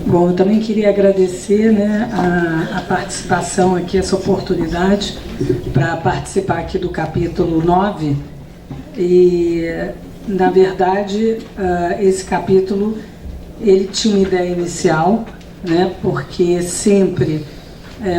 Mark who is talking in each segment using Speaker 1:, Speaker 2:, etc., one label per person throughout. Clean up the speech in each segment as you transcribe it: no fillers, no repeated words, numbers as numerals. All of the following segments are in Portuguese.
Speaker 1: Bom, eu também queria agradecer, né, a participação aqui, essa oportunidade para participar aqui do capítulo 9. E, na verdade, esse capítulo, ele tinha uma ideia inicial, né, porque sempre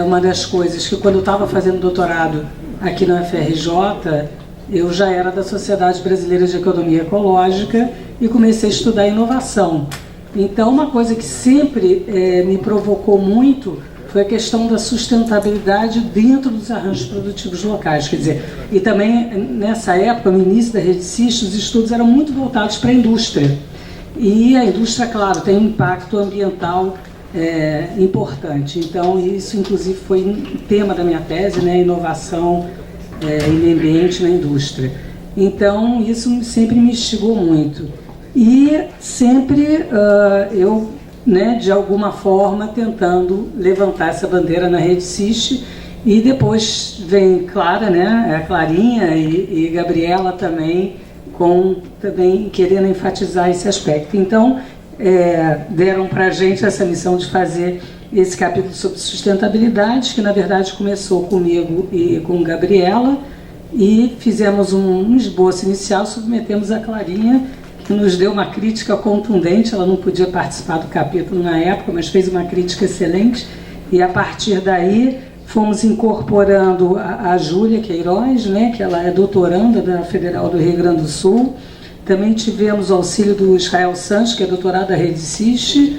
Speaker 1: uma das coisas que, quando eu estava fazendo doutorado aqui na UFRJ, eu já era da Sociedade Brasileira de Economia Ecológica e comecei a estudar inovação. Então, uma coisa que sempre me provocou muito foi a questão da sustentabilidade dentro dos arranjos produtivos locais. Quer dizer, e também, nessa época, no início da Rede CIST, os estudos eram muito voltados para a indústria. E a indústria, claro, tem um impacto ambiental importante. Então, isso, inclusive, foi um tema da minha tese, né, inovação e meio ambiente na indústria. Então, isso sempre me instigou muito. E sempre eu, né, de alguma forma, tentando levantar essa bandeira na Rede CIST, e depois vem Clara, né, a Clarinha e Gabriela também querendo enfatizar esse aspecto. Então, deram para a gente essa missão de fazer esse capítulo sobre sustentabilidade, que na verdade começou comigo e com Gabriela, e fizemos um esboço inicial, submetemos a Clarinha, que nos deu uma crítica contundente. Ela não podia participar do capítulo na época, mas fez uma crítica excelente, e a partir daí fomos incorporando a Júlia Queiroz, né, que ela é doutoranda da Federal do Rio Grande do Sul. Também tivemos o auxílio do Israel Santos, que é doutorado da Rede CIST,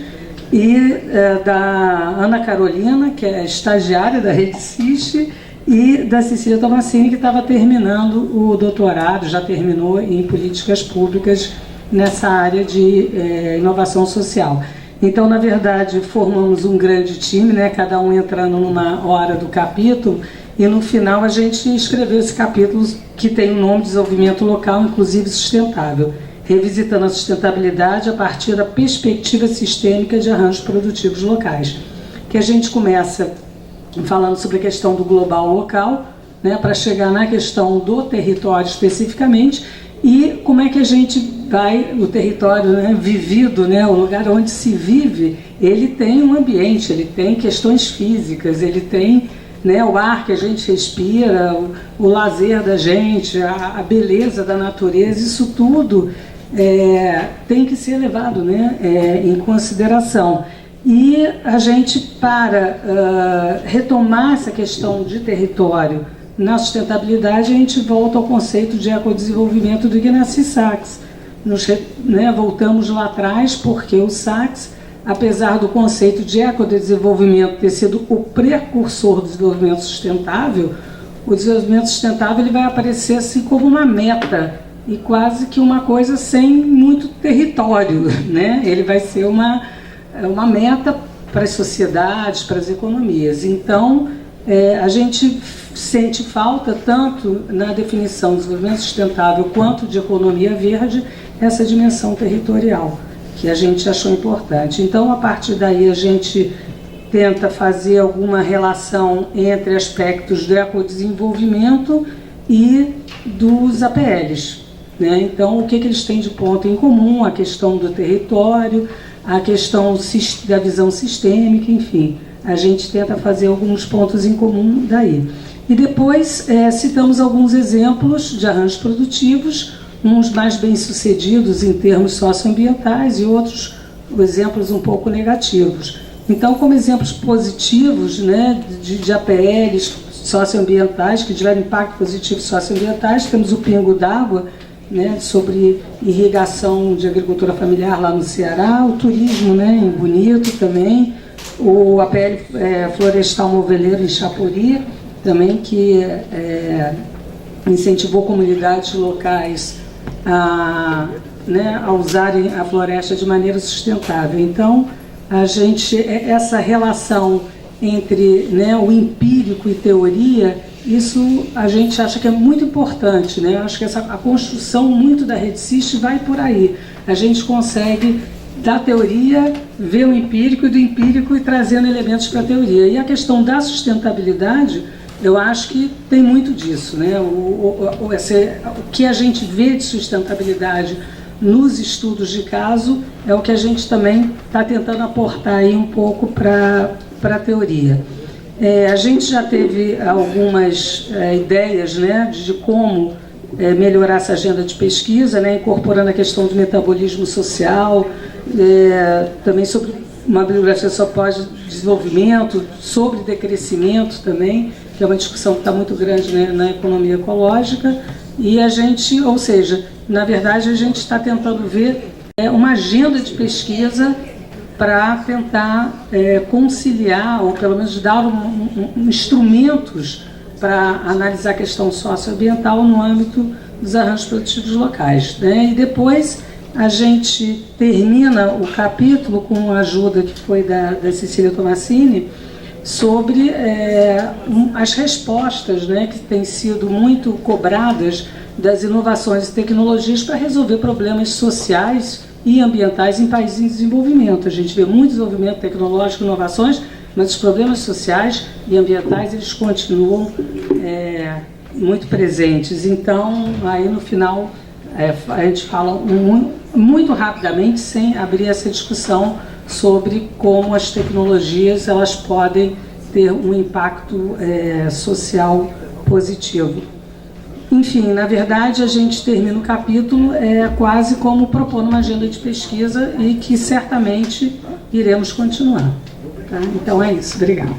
Speaker 1: e da Ana Carolina, que é estagiária da Rede CIST, e da Cecília Tomassini, que estava terminando o doutorado, já terminou em políticas públicas nessa área de inovação social. Então, na verdade, formamos um grande time, né, cada um entrando numa hora do capítulo, e no final a gente escreveu esse capítulo que tem o nome de Desenvolvimento Local, inclusive Sustentável, revisitando a sustentabilidade a partir da perspectiva sistêmica de arranjos produtivos locais, que a gente começa falando sobre a questão do global local, né, para chegar na questão do território especificamente, e como é que a gente vai, o território, né, vivido, né, o lugar onde se vive, ele tem um ambiente, ele tem questões físicas, ele tem, né, o ar que a gente respira, o lazer da gente, a beleza da natureza, isso tudo tem que ser levado, né, em consideração. E a gente, para retomar essa questão de território na sustentabilidade, a gente volta ao conceito de ecodesenvolvimento do Ignacy Sachs. Voltamos lá atrás, porque o Sachs, apesar do conceito de ecodesenvolvimento ter sido o precursor do desenvolvimento sustentável, o desenvolvimento sustentável ele vai aparecer assim como uma meta e quase que uma coisa sem muito território, né? Ele vai ser uma meta para as sociedades, para as economias. Então, a gente sente falta, tanto na definição do desenvolvimento sustentável quanto de economia verde, essa dimensão territorial, que a gente achou importante. Então, a partir daí, a gente tenta fazer alguma relação entre aspectos do ecodesenvolvimento e dos APLs, né? Então, o que eles têm de ponto em comum? A questão do território, a questão da visão sistêmica, enfim. A gente tenta fazer alguns pontos em comum daí. E depois citamos alguns exemplos de arranjos produtivos, uns mais bem-sucedidos em termos socioambientais e outros exemplos um pouco negativos. Então, como exemplos positivos, né, de APLs socioambientais, que geram impacto positivo socioambientais, temos o Pingo d'Água, né, sobre irrigação de agricultura familiar lá no Ceará, o turismo, né, em Bonito também, o APL Florestal Moveleiro em Chapuri, também, que incentivou comunidades locais a usarem a floresta de maneira sustentável. Então, essa relação entre, né, o empírico e teoria, isso a gente acha que é muito importante, né? Eu acho que a construção muito da Rede CIST vai por aí. A gente consegue, da teoria, ver o empírico e do empírico e trazendo elementos para a teoria. E a questão da sustentabilidade, eu acho que tem muito disso, né? O que a gente vê de sustentabilidade nos estudos de caso, é o que a gente também está tentando aportar aí um pouco para a teoria. A gente já teve algumas ideias, né, de como melhorar essa agenda de pesquisa, né, incorporando a questão do metabolismo social, também sobre uma bibliografia só pós-desenvolvimento, sobre decrescimento também, que é uma discussão que está muito grande, né, na economia ecológica, e a gente, ou seja, na verdade a gente está tentando ver uma agenda de pesquisa para tentar conciliar, ou pelo menos dar instrumentos para analisar a questão socioambiental no âmbito dos arranjos produtivos locais, né? E depois a gente termina o capítulo com a ajuda que foi da Cecília Tomassini sobre as respostas, né, que têm sido muito cobradas das inovações e tecnologias para resolver problemas sociais e ambientais em países em desenvolvimento. A gente vê muito desenvolvimento tecnológico, inovações, mas os problemas sociais e ambientais eles continuam muito presentes. Então, aí no final, a gente fala muito rapidamente, sem abrir essa discussão sobre como as tecnologias elas podem ter um impacto social positivo. Enfim, na verdade, a gente termina o capítulo quase como propondo uma agenda de pesquisa e que certamente iremos continuar. Tá? Então é isso. Obrigada.